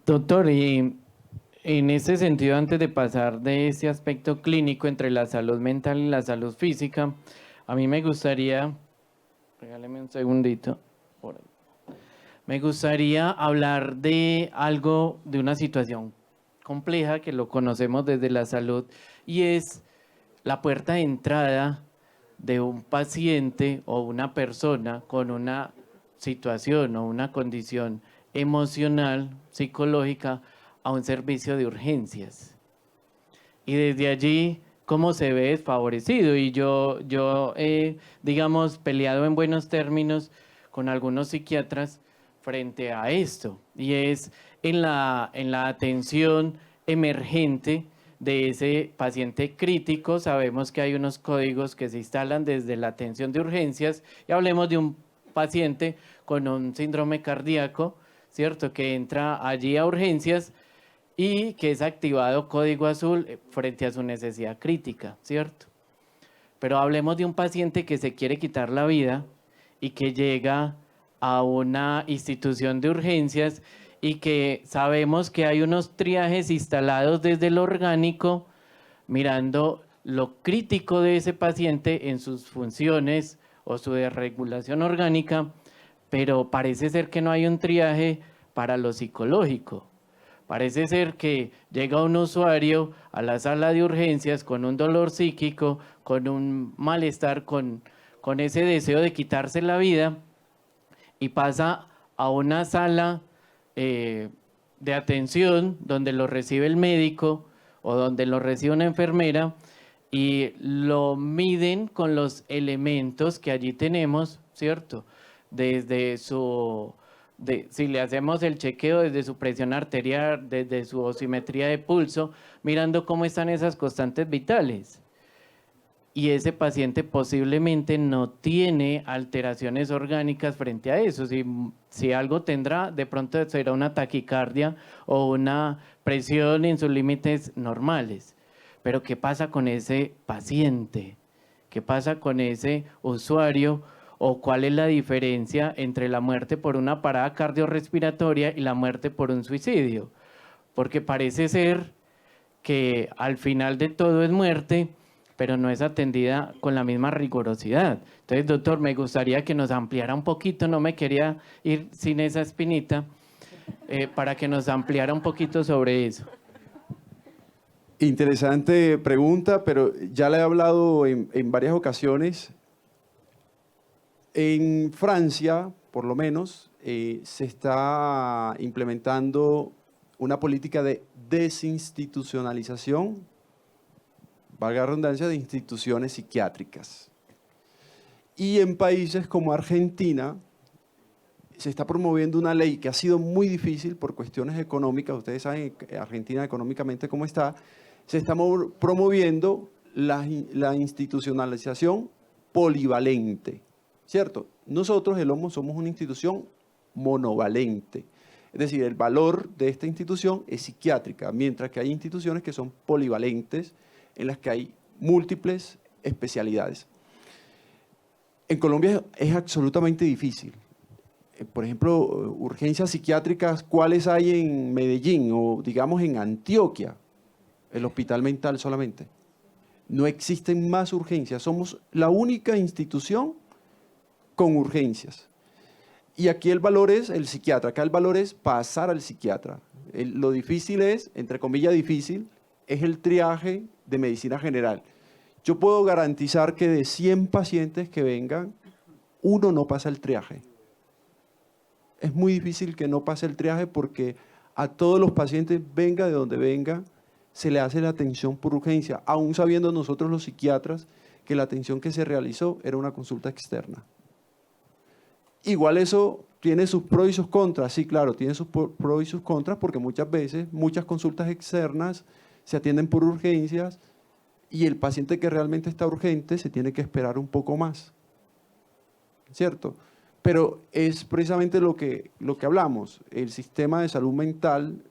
Doctor, y en ese sentido, antes de pasar de ese aspecto clínico entre la salud mental y la salud física, a mí me gustaría, regáleme un segundito, por ahí. Me gustaría hablar de algo, de una situación compleja que lo conocemos desde la salud y es la puerta de entrada de un paciente o una persona con una situación o una condición emocional, psicológica, a un servicio de urgencias. Y desde allí, ¿cómo se ve desfavorecido? Y yo he, digamos, peleado en buenos términos con algunos psiquiatras frente a esto. Y es en la atención emergente de ese paciente crítico. Sabemos que hay unos códigos que se instalan desde la atención de urgencias y hablemos de un paciente con un síndrome cardíaco, ¿cierto? Que entra allí a urgencias y que es activado código azul frente a su necesidad crítica, ¿cierto? Pero hablemos de un paciente que se quiere quitar la vida y que llega a una institución de urgencias y que sabemos que hay unos triajes instalados desde lo orgánico, mirando lo crítico de ese paciente en sus funciones o su desregulación orgánica, pero parece ser que no hay un triaje para lo psicológico. Parece ser que llega un usuario a la sala de urgencias con un dolor psíquico, con un malestar, con ese deseo de quitarse la vida y pasa a una sala de atención donde lo recibe el médico o donde lo recibe una enfermera y lo miden con los elementos que allí tenemos, ¿cierto? Desde si le hacemos el chequeo desde su presión arterial, desde su osimetría de pulso, mirando cómo están esas constantes vitales. Y ese paciente posiblemente no tiene alteraciones orgánicas frente a eso. Si algo tendrá, de pronto será una taquicardia o una presión en sus límites normales. Pero ¿qué pasa con ese paciente? ¿Qué pasa con ese usuario? ¿O cuál es la diferencia entre la muerte por una parada cardiorrespiratoria y la muerte por un suicidio? Porque parece ser que al final de todo es muerte, pero no es atendida con la misma rigurosidad. Entonces, doctor, me gustaría que nos ampliara un poquito, no me quería ir sin esa espinita, para que nos ampliara un poquito sobre eso. Interesante pregunta, pero ya la he hablado en varias ocasiones. En Francia, por lo menos, se está implementando una política de desinstitucionalización, valga la redundancia, de instituciones psiquiátricas. Y en países como Argentina se está promoviendo una ley que ha sido muy difícil por cuestiones económicas. Ustedes saben Argentina económicamente cómo está. Se está promoviendo la institucionalización polivalente, ¿cierto? Nosotros, el OMO, somos una institución monovalente. Es decir, el valor de esta institución es psiquiátrica, mientras que hay instituciones que son polivalentes, en las que hay múltiples especialidades. En Colombia es absolutamente difícil. Por ejemplo, urgencias psiquiátricas, ¿cuáles hay en Medellín o digamos en Antioquia? El hospital mental solamente. No existen más urgencias. Somos la única institución con urgencias. Y aquí el valor es el psiquiatra. Acá el valor es pasar al psiquiatra. Lo difícil es, entre comillas difícil, es el triaje de medicina general. Yo puedo garantizar que de 100 pacientes que vengan, uno no pasa el triaje. Es muy difícil que no pase el triaje porque a todos los pacientes, venga de donde venga, se le hace la atención por urgencia, aún sabiendo nosotros los psiquiatras que la atención que se realizó era una consulta externa. Igual eso tiene sus pros y sus contras, sí, claro, tiene sus pros y sus contras porque muchas veces, muchas consultas externas se atienden por urgencias y el paciente que realmente está urgente se tiene que esperar un poco más, ¿cierto? Pero es precisamente lo que hablamos, el sistema de salud mental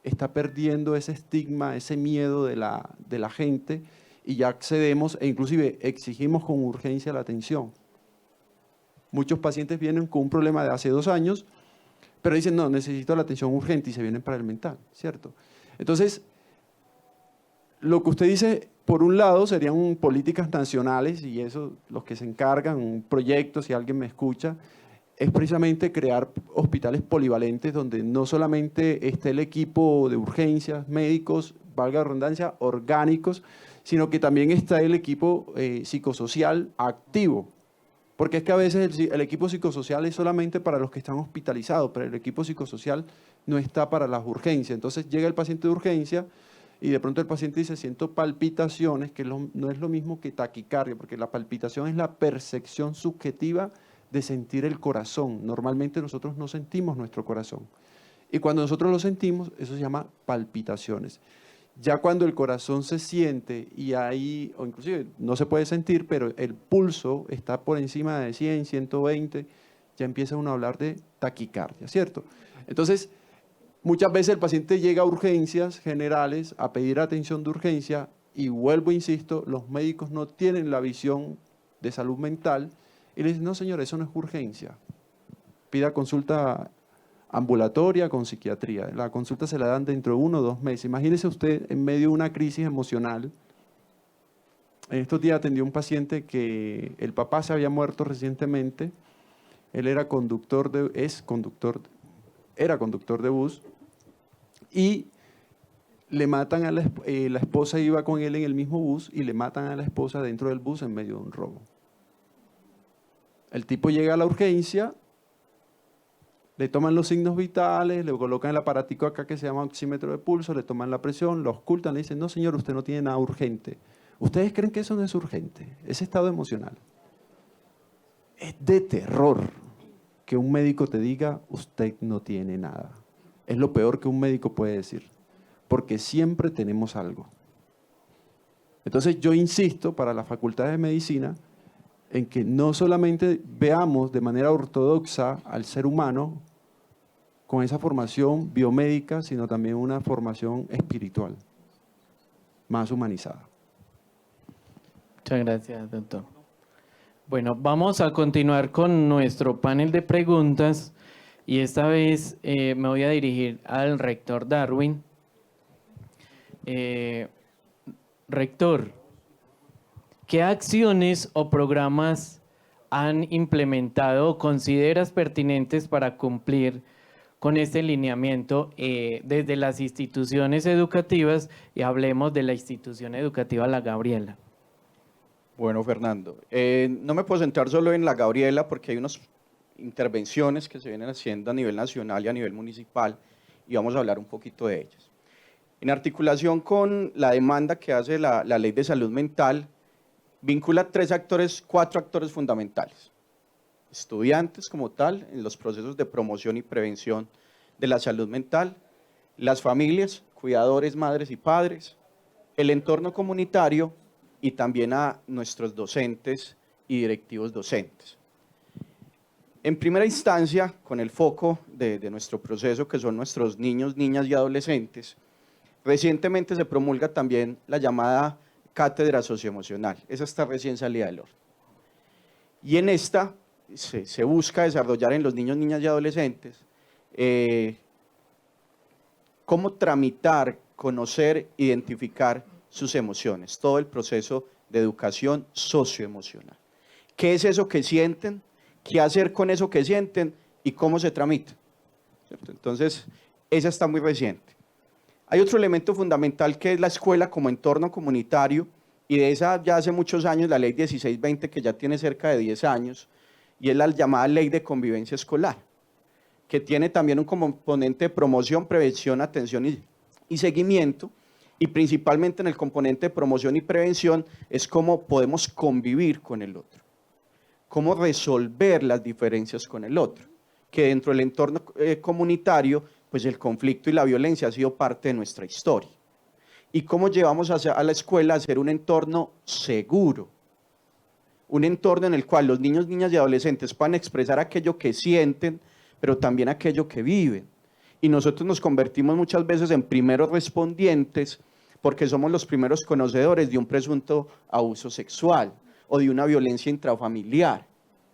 está perdiendo ese estigma, ese miedo de la gente y ya accedemos e inclusive exigimos con urgencia la atención. Muchos pacientes vienen con un problema de hace 2 años, pero dicen, no, necesito la atención urgente y se vienen para el mental, ¿cierto? Entonces, lo que usted dice, por un lado, serían políticas nacionales y eso, los que se encargan, un proyecto, si alguien me escucha, es precisamente crear hospitales polivalentes donde no solamente esté el equipo de urgencias, médicos, valga la redundancia, orgánicos, sino que también está el equipo psicosocial activo. Porque es que a veces el equipo psicosocial es solamente para los que están hospitalizados, pero el equipo psicosocial no está para las urgencias. Entonces llega el paciente de urgencia y de pronto el paciente dice, siento palpitaciones, que no es lo mismo que taquicardia, porque la palpitación es la percepción subjetiva de sentir el corazón. Normalmente nosotros no sentimos nuestro corazón. Y cuando nosotros lo sentimos, eso se llama palpitaciones. Ya cuando el corazón se siente y hay, o inclusive no se puede sentir, pero el pulso está por encima de 100, 120, ya empieza uno a hablar de taquicardia, ¿cierto? Entonces, muchas veces el paciente llega a urgencias generales a pedir atención de urgencia y vuelvo, insisto, los médicos no tienen la visión de salud mental y le dicen, no señor, eso no es urgencia, pida consulta ambulatoria con psiquiatría. La consulta se la dan dentro de 1 o 2 meses. Imagínese usted en medio de una crisis emocional. En estos días atendió un paciente que el papá se había muerto recientemente. Él era conductor de bus y le matan a la esposa iba con él en el mismo bus y le matan a la esposa dentro del bus en medio de un robo. El tipo llega a la urgencia, le toman los signos vitales, le colocan el aparatico acá que se llama oxímetro de pulso, le toman la presión, lo ocultan, le dicen, no señor, usted no tiene nada urgente. ¿Ustedes creen que eso no es urgente? Ese estado emocional. Es de terror que un médico te diga, usted no tiene nada. Es lo peor que un médico puede decir, porque siempre tenemos algo. Entonces yo insisto para la Facultad de Medicina en que no solamente veamos de manera ortodoxa al ser humano con esa formación biomédica, sino también una formación espiritual, más humanizada. Muchas gracias, doctor. Bueno, vamos a continuar con nuestro panel de preguntas y esta vez me voy a dirigir al rector Darwin. Rector, ¿qué acciones o programas han implementado o consideras pertinentes para cumplir con este lineamiento desde las instituciones educativas y hablemos de la institución educativa La Gabriela? Bueno, Fernando, no me puedo centrar solo en La Gabriela porque hay unas intervenciones que se vienen haciendo a nivel nacional y a nivel municipal y vamos a hablar un poquito de ellas. En articulación con la demanda que hace la Ley de Salud Mental, vincula 4 actores fundamentales. Estudiantes como tal, en los procesos de promoción y prevención de la salud mental, las familias, cuidadores, madres y padres, el entorno comunitario y también a nuestros docentes y directivos docentes. En primera instancia, con el foco de nuestro proceso, que son nuestros niños, niñas y adolescentes, recientemente se promulga también la llamada Cátedra Socioemocional. Esa está recién salida del horno. Y en esta se busca desarrollar en los niños, niñas y adolescentes cómo tramitar, conocer, identificar sus emociones, todo el proceso de educación socioemocional. ¿Qué es eso que sienten? ¿Qué hacer con eso que sienten? ¿Y cómo se tramita? ¿Cierto? Entonces, esa está muy reciente. Hay otro elemento fundamental que es la escuela como entorno comunitario, y de esa ya hace muchos años la ley 1620, que ya tiene cerca de 10 años, y es la llamada ley de convivencia escolar, que tiene también un componente de promoción, prevención, atención y seguimiento, y principalmente en el componente de promoción y prevención es cómo podemos convivir con el otro, cómo resolver las diferencias con el otro, que dentro del entorno comunitario, pues el conflicto y la violencia ha sido parte de nuestra historia. Y cómo llevamos a la escuela a ser un entorno seguro, un entorno en el cual los niños, niñas y adolescentes puedan expresar aquello que sienten, pero también aquello que viven. Y nosotros nos convertimos muchas veces en primeros respondientes porque somos los primeros conocedores de un presunto abuso sexual o de una violencia intrafamiliar.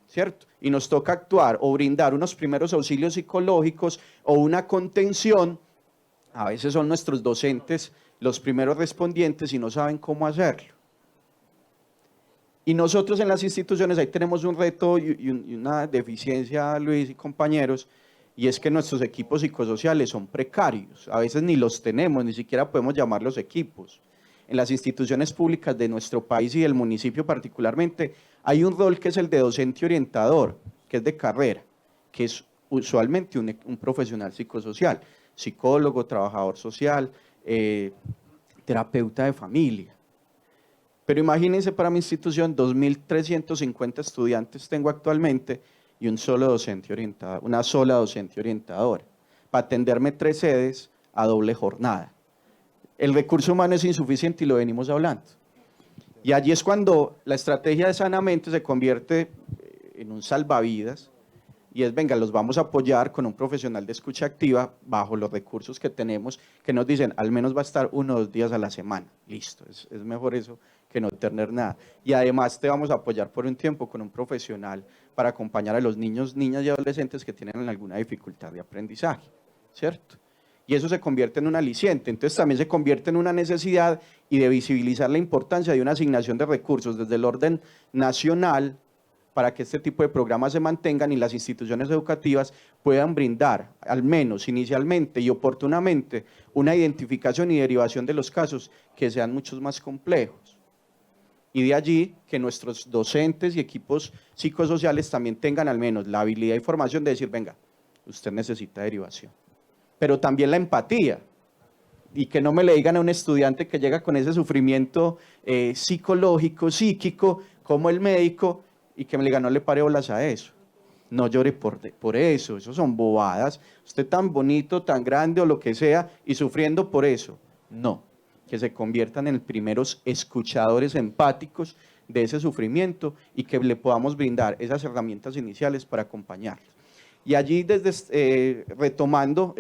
¿cierto? Y nos toca actuar o brindar unos primeros auxilios psicológicos o una contención. A veces son nuestros docentes los primeros respondientes y no saben cómo hacerlo. Y nosotros en las instituciones ahí tenemos un reto y una deficiencia, Luis y compañeros, y es que nuestros equipos psicosociales son precarios. A veces ni los tenemos, ni siquiera podemos llamarlos equipos. En las instituciones públicas de nuestro país y del municipio particularmente, hay un rol que es el de docente orientador, que es de carrera, que es usualmente un profesional psicosocial, psicólogo, trabajador social, terapeuta de familia. Pero imagínense para mi institución, 2.350 estudiantes tengo actualmente y un solo docente orientador, una sola docente orientadora, para atenderme 3 sedes a doble jornada. El recurso humano es insuficiente y lo venimos hablando. Y allí es cuando la estrategia de Sanamente se convierte en un salvavidas y es, venga, los vamos a apoyar con un profesional de escucha activa bajo los recursos que tenemos, que nos dicen, al menos va a estar 1 o 2 días a la semana. Listo, es mejor eso que no tener nada. Y además te vamos a apoyar por un tiempo con un profesional para acompañar a los niños, niñas y adolescentes que tienen alguna dificultad de aprendizaje, ¿cierto? Y eso se convierte en un aliciente, entonces también se convierte en una necesidad y de visibilizar la importancia de una asignación de recursos desde el orden nacional para que este tipo de programas se mantengan y las instituciones educativas puedan brindar, al menos inicialmente y oportunamente, una identificación y derivación de los casos que sean muchos más complejos. Y de allí que nuestros docentes y equipos psicosociales también tengan al menos la habilidad y formación de decir, venga, usted necesita derivación. Pero también la empatía, y que no me le digan a un estudiante que llega con ese sufrimiento psicológico, psíquico, como el médico, y que me diga, no le pare bolas a eso, no llore por eso son bobadas, usted tan bonito, tan grande o lo que sea, y sufriendo por eso. No, que se conviertan en primeros escuchadores empáticos de ese sufrimiento y que le podamos brindar esas herramientas iniciales para acompañarlos. Y allí, retomando,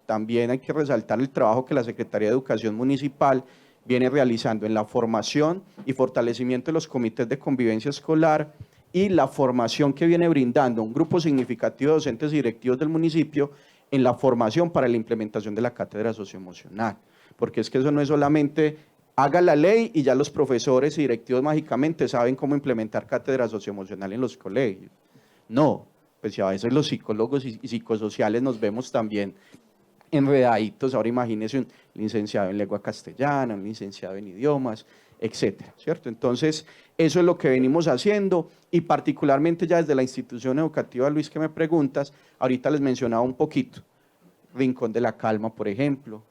también hay que resaltar el trabajo que la Secretaría de Educación Municipal viene realizando en la formación y fortalecimiento de los comités de convivencia escolar y la formación que viene brindando un grupo significativo de docentes y directivos del municipio en la formación para la implementación de la cátedra socioemocional. Porque es que eso no es solamente haga la ley y ya los profesores y directivos mágicamente saben cómo implementar cátedra socioemocional en los colegios. No, pues ya a veces los psicólogos y psicosociales nos vemos también enredaditos. Ahora imagínese un licenciado en lengua castellana, un licenciado en idiomas, etcétera, ¿cierto? Entonces, eso es lo que venimos haciendo y particularmente ya desde la institución educativa, Luis, que me preguntas, ahorita les mencionaba un poquito, Rincón de la Calma, por ejemplo,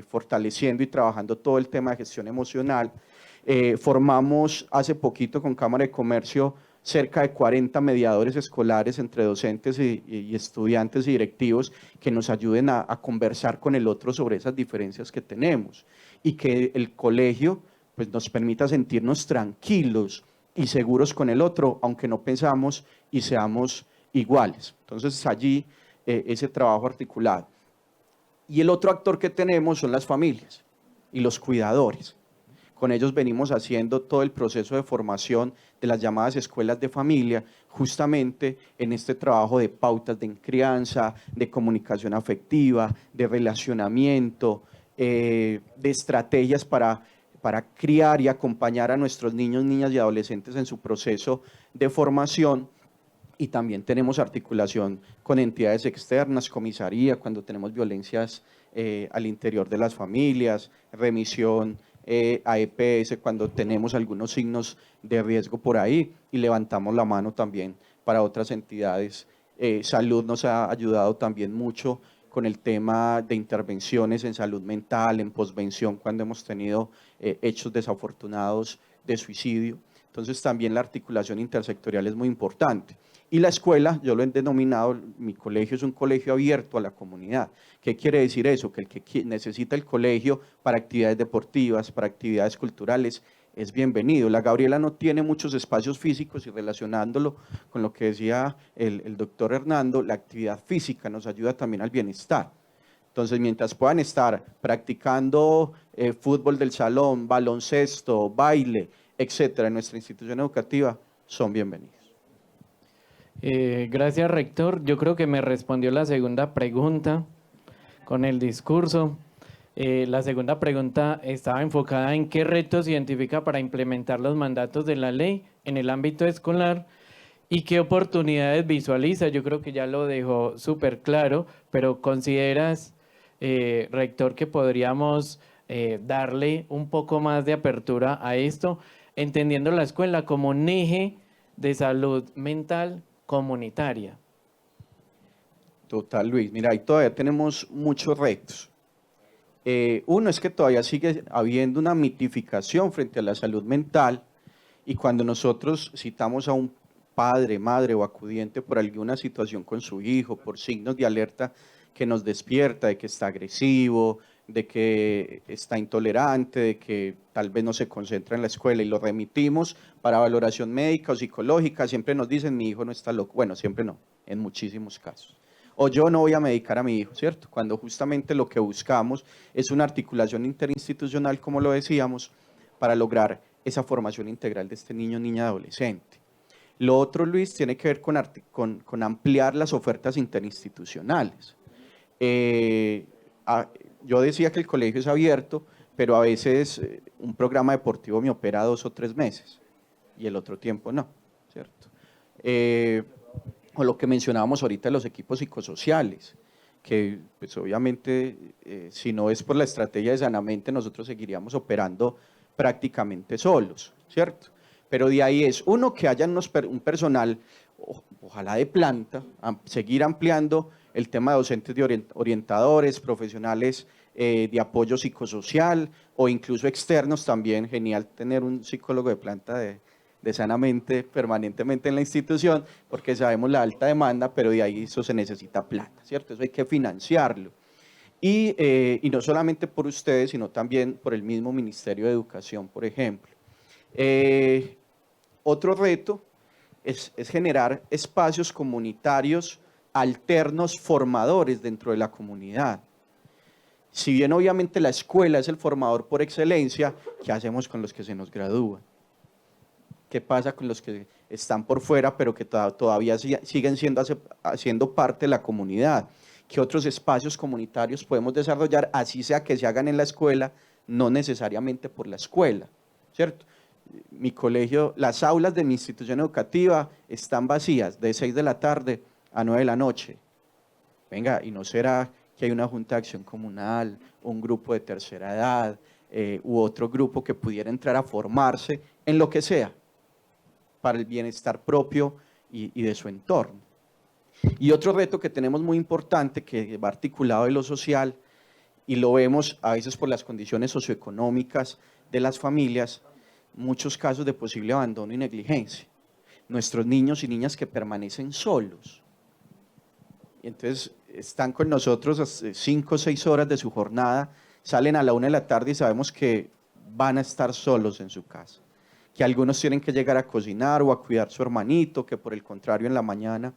fortaleciendo y trabajando todo el tema de gestión emocional. Formamos hace poquito con Cámara de Comercio cerca de 40 mediadores escolares entre docentes y estudiantes y directivos que nos ayuden a conversar con el otro sobre esas diferencias que tenemos y que el colegio pues, nos permita sentirnos tranquilos y seguros con el otro, aunque no pensamos y seamos iguales. Entonces allí ese trabajo articulado. Y el otro actor que tenemos son las familias y los cuidadores. Con ellos venimos haciendo todo el proceso de formación de las llamadas escuelas de familia, justamente en este trabajo de pautas de crianza, de comunicación afectiva, de relacionamiento, de estrategias para criar y acompañar a nuestros niños, niñas y adolescentes en su proceso de formación. Y también tenemos articulación con entidades externas, comisaría, cuando tenemos violencias al interior de las familias, remisión a EPS cuando tenemos algunos signos de riesgo por ahí y levantamos la mano también para otras entidades. Salud nos ha ayudado también mucho con el tema de intervenciones en salud mental, en posvención, cuando hemos tenido hechos desafortunados de suicidio. Entonces también la articulación intersectorial es muy importante. Y la escuela, yo lo he denominado, mi colegio es un colegio abierto a la comunidad. ¿Qué quiere decir eso? Que el que necesita el colegio para actividades deportivas, para actividades culturales, es bienvenido. La Gabriela no tiene muchos espacios físicos y relacionándolo con lo que decía el doctor Hernando, la actividad física nos ayuda también al bienestar. Entonces, mientras puedan estar practicando fútbol del salón, baloncesto, baile, etcétera, en nuestra institución educativa, son bienvenidos. Gracias, rector. Yo creo que me respondió la segunda pregunta con el discurso. La segunda pregunta estaba enfocada en qué retos identifica para implementar los mandatos de la ley en el ámbito escolar y qué oportunidades visualiza. Yo creo que ya lo dejó súper claro, pero ¿consideras, rector, que podríamos darle un poco más de apertura a esto, entendiendo la escuela como un eje de salud mental comunitaria? Total, Luis. Mira, ahí todavía tenemos muchos retos. Uno es que todavía sigue habiendo una mitificación frente a la salud mental y cuando nosotros citamos a un padre, madre o acudiente por alguna situación con su hijo, por signos de alerta que nos despierta de que está agresivo, de que está intolerante, de que tal vez no se concentra en la escuela y lo remitimos para valoración médica o psicológica, siempre nos dicen mi hijo no está loco. Bueno, siempre no, en muchísimos casos. O yo no voy a medicar a mi hijo, ¿cierto? Cuando justamente lo que buscamos es una articulación interinstitucional, como lo decíamos, para lograr esa formación integral de este niño, niña, adolescente. Lo otro, Luis, tiene que ver con ampliar las ofertas interinstitucionales. Yo decía que el colegio es abierto, pero a veces un programa deportivo me opera 2 o 3 meses y el otro tiempo no, ¿cierto? O lo que mencionábamos ahorita de los equipos psicosociales, que pues obviamente si no es por la estrategia de Sanamente nosotros seguiríamos operando prácticamente solos, ¿cierto? Pero de ahí es, uno, que haya un personal, ojalá de planta, seguir ampliando el tema de docentes de orientadores, profesionales de apoyo psicosocial o incluso externos también, genial tener un psicólogo de planta de Sanamente permanentemente en la institución, porque sabemos la alta demanda, pero de ahí eso se necesita plata, ¿cierto? Eso hay que financiarlo. Y no solamente por ustedes, sino también por el mismo Ministerio de Educación, por ejemplo. Otro reto es generar espacios comunitarios alternos formadores dentro de la comunidad. Si bien obviamente la escuela es el formador por excelencia, ¿qué hacemos con los que se nos gradúan? ¿Qué pasa con los que están por fuera pero que todavía siguen siendo parte de la comunidad? ¿Qué otros espacios comunitarios podemos desarrollar, así sea que se hagan en la escuela, no necesariamente por la escuela, ¿cierto? Mi colegio, las aulas de mi institución educativa están vacías de 6 de la tarde a 9 de la noche. Venga, ¿y no será que hay una junta de acción comunal, un grupo de tercera edad u otro grupo que pudiera entrar a formarse en lo que sea para el bienestar propio y de su entorno? Y otro reto que tenemos muy importante, que va articulado de lo social, y lo vemos a veces por las condiciones socioeconómicas de las familias, muchos casos de posible abandono y negligencia. Nuestros niños y niñas que permanecen solos. Y entonces están con nosotros 5 o 6 horas de su jornada, salen a la 1 de la tarde y sabemos que van a estar solos en su casa. Que algunos tienen que llegar a cocinar o a cuidar a su hermanito, que por el contrario en la mañana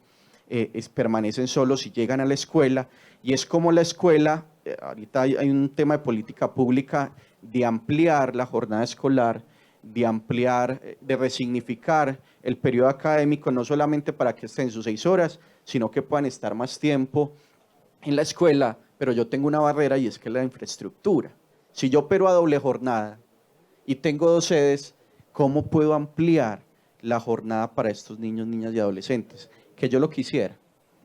permanecen solos y llegan a la escuela. Y es como la escuela, ahorita hay un tema de política pública de ampliar la jornada escolar, de ampliar, de resignificar el periodo académico, no solamente para que estén sus 6 horas, sino que puedan estar más tiempo en la escuela, pero yo tengo una barrera y es que la infraestructura. Si yo opero a doble jornada y tengo 2 sedes, ¿cómo puedo ampliar la jornada para estos niños, niñas y adolescentes? Que yo lo quisiera.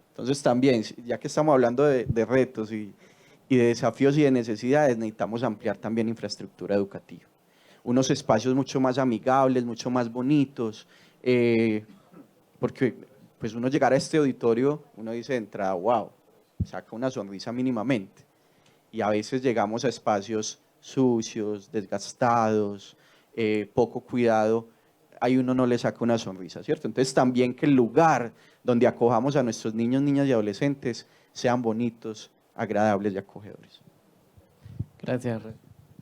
Entonces también, ya que estamos hablando de retos y de desafíos y de necesidades, necesitamos ampliar también infraestructura educativa. Unos espacios mucho más amigables, mucho más bonitos, porque pues uno llegar a este auditorio, uno dice de entrada, wow, saca una sonrisa mínimamente. Y a veces llegamos a espacios sucios, desgastados, poco cuidado, ahí uno no le saca una sonrisa, ¿cierto? Entonces también que el lugar donde acojamos a nuestros niños, niñas y adolescentes sean bonitos, agradables y acogedores. Gracias, rector.